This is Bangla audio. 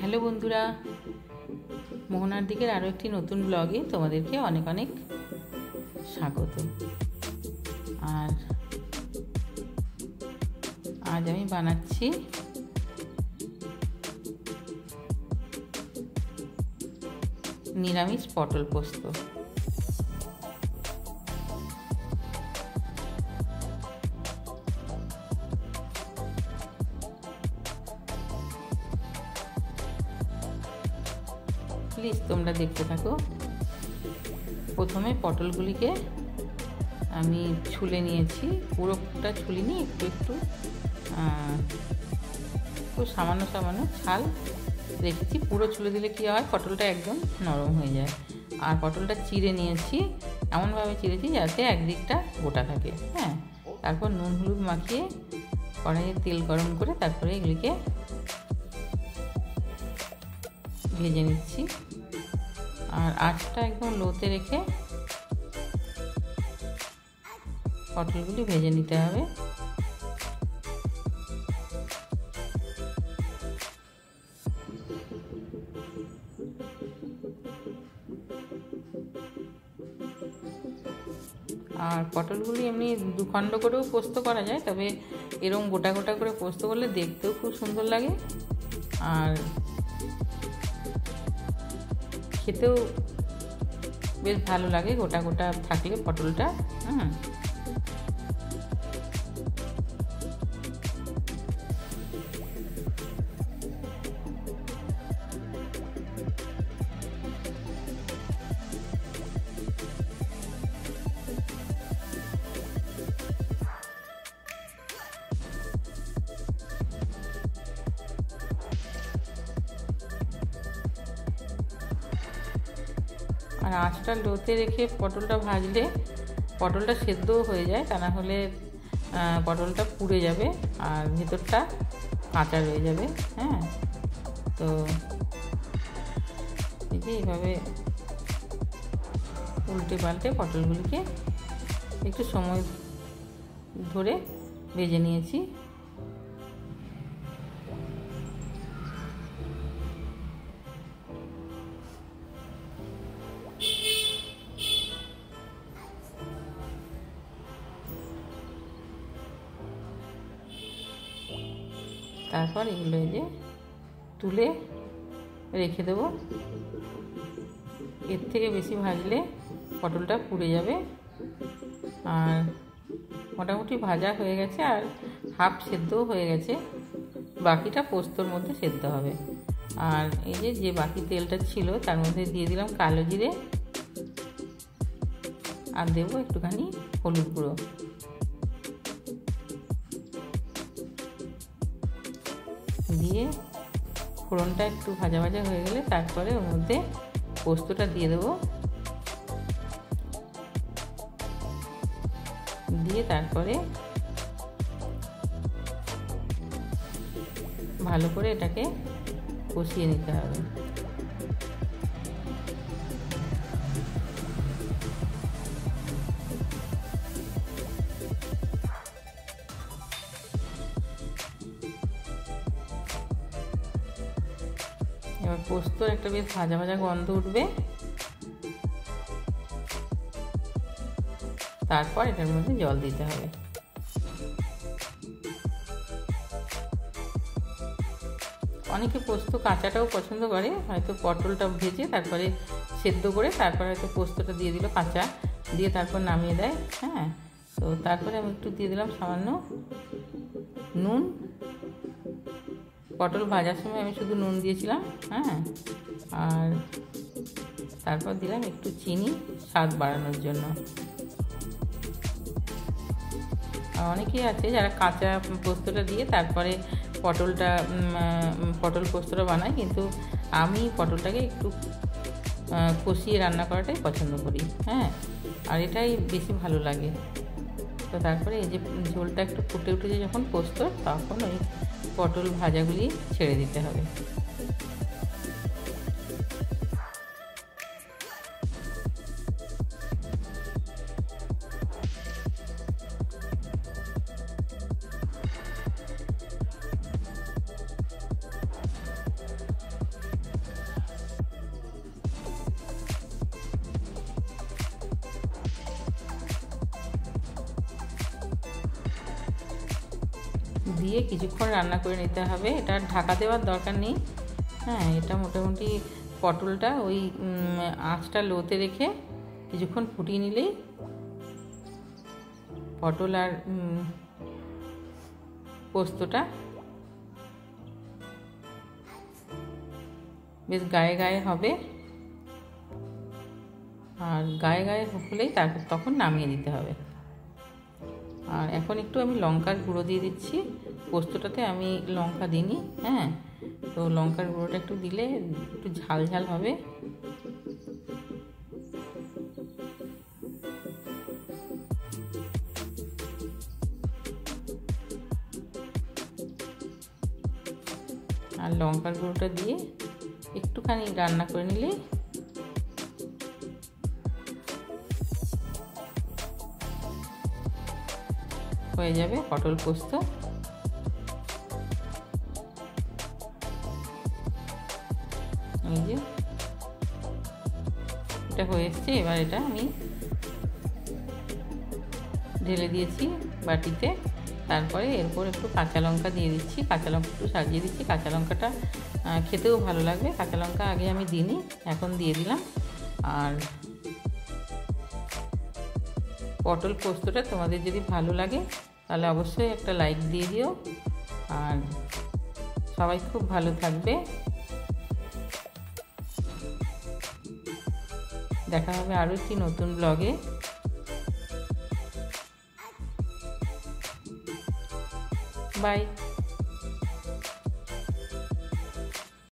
হ্যালো বন্ধুরা, মোহনার দিকের আরও একটি নতুন ব্লগে তোমাদেরকে অনেক অনেক স্বাগত। আর আজ আমি বানাচ্ছি নিরামিষ পটল পোস্ত। প্লিজ তোমরা দেখতে থাকো। প্রথমে পটলগুলিকে আমি ছুলে নিয়েছি, পুরোটা ছুলিনি, একটু খুব সামান্য ছাল রেখেছি। পুরো ছুলে দিলে কী হয়, পটলটা একদম নরম হয়ে যায়। আর পটলটা চিড়ে নিয়েছি, এমনভাবে চিড়েছি যাতে একদিকটা গোটা থাকে। হ্যাঁ, তারপর নুন হলুদ মাখিয়ে কড়াইয়ে তেল গরম করে তারপরে এগুলিকে ভেজে নিচ্ছি। আর আঁচটা একদম লোতে রেখে পটলগুলি ভেজে নিতে হবে। আর পটলগুলি এমনি দুখণ্ড করেও পোস্ত করা যায়, তবে এরকম গোটা গোটা করে পোস্ত করলে দেখতেও খুব সুন্দর লাগে আর খেতেও বেশ ভালো লাগে গোটা গোটা থাকলে পটলটা। আর আঁচটা লোতে রেখে পটলটা ভাজলে পটলটা সেদ্ধও হয়ে যায়, তা না হলে পটলটা পুড়ে যাবে আর ভেতরটা কাঁচা রয়ে যাবে। হ্যাঁ, তো এই যে এইভাবে উল্টে পাল্টে পটলগুলিকে একটু সময় ধরে ভেজে নিয়েছি। তারপর এগুলো এই যে তুলে রেখে দেবো। এর থেকে বেশি ভাজলে পটলটা পুড়ে যাবে। আর মোটামুটি ভাজা হয়ে গেছে আর হাফ সেদ্ধও হয়ে গেছে, বাকিটা পোস্তর মধ্যে সেদ্ধ হবে। আর এই যে বাকি তেলটা ছিল তার মধ্যে দিয়ে দিলাম কালো জিরে আর দেবো একটুখানি হলুদ গুঁড়ো। দিয়ে ফোড়নটা একটু ভাজা ভাজা হয়ে গেলে তারপরে ওর মধ্যে পোস্তটা দিয়ে দেবো। দিয়ে তারপরে ভালো করে এটাকে কষিয়ে নিতে হবে। এবার পোস্তর একটা বেশ ভাজা ভাজা গন্ধ উঠবে, তারপর এটার মধ্যে জল দিতে হবে। অনেকে পোস্ত কাঁচাটাও পছন্দ করে, হয়তো পটলটা ভেজে তারপরে সেদ্ধ করে তারপরে হয়তো পোস্তটা দিয়ে দিল কাঁচা, দিয়ে তারপর নামিয়ে দেয়। হ্যাঁ, তো তারপরে আমি একটু দিয়ে দিলাম সামান্য নুন। পটল ভাজার সময় আমি শুধু নুন দিয়েছিলাম। হ্যাঁ, আর তারপর দিলাম একটু চিনি স্বাদ বাড়ানোর জন্য। আর অনেকেই আছে যারা কাঁচা পোস্তটা দিয়ে তারপরে পটল পোস্তটা বানায়, কিন্তু আমি পটলটাকে একটু কষিয়ে রান্না করাটাই পছন্দ করি। হ্যাঁ, আর এটাই বেশি ভালো লাগে। তো তারপরে এই যে ঝোলটা একটু ফুটে উঠেছে যখন পোস্তর, তখন ওই পটল ভাজাগুলি ছেড়ে দিতে হবে। দিয়ে কিছুক্ষণ রান্না করে নিতে হবে। এটা ঢাকা দেওয়ার দরকার নেই। হ্যাঁ, এটা মোটামুটি পটলটা ওই আঁচটা লোতে রেখে কিছুক্ষণ ফুটিয়ে নিলেই পটল আর পোস্তটা বেশ গায়ে গায়ে হবে। আর গায়ে গায়ে হলেই তারপর তখন নামিয়ে দিতে হবে। আর এখন একটু আমি লঙ্কার গুঁড়ো দিয়ে দিচ্ছি। পোস্তটাতে আমি লঙ্কা দিইনি। হ্যাঁ, তো লঙ্কার গুঁড়োটা একটু দিলে একটু ঝাল ঝাল হবে। আর লঙ্কার গুঁড়োটা দিয়ে একটুখানি রান্না করে নিলেই হয়ে যাবে পটল পোস্ত। এই যে এটা হয়ে এসছে। এবার এটা আমি ঢেলে দিয়েছি বাটিতে। তারপরে এরপর একটু কাঁচা লঙ্কা দিয়ে দিচ্ছি। কাঁচা লঙ্কা একটু সাজিয়ে দিচ্ছি। কাঁচা লঙ্কাটা খেতেও ভালো লাগবে। কাঁচা লঙ্কা আগে আমি দিইনি, এখন দিয়ে দিলাম। আর পটল পোস্তটা তোমাদের যদি ভালো লাগে তাহলে অবশ্যই একটা লাইক দিয়ে দিও। আর সবাই খুব ভালো থাকবে। দেখা হবে আরও একটি নতুন ব্লগে। বাই।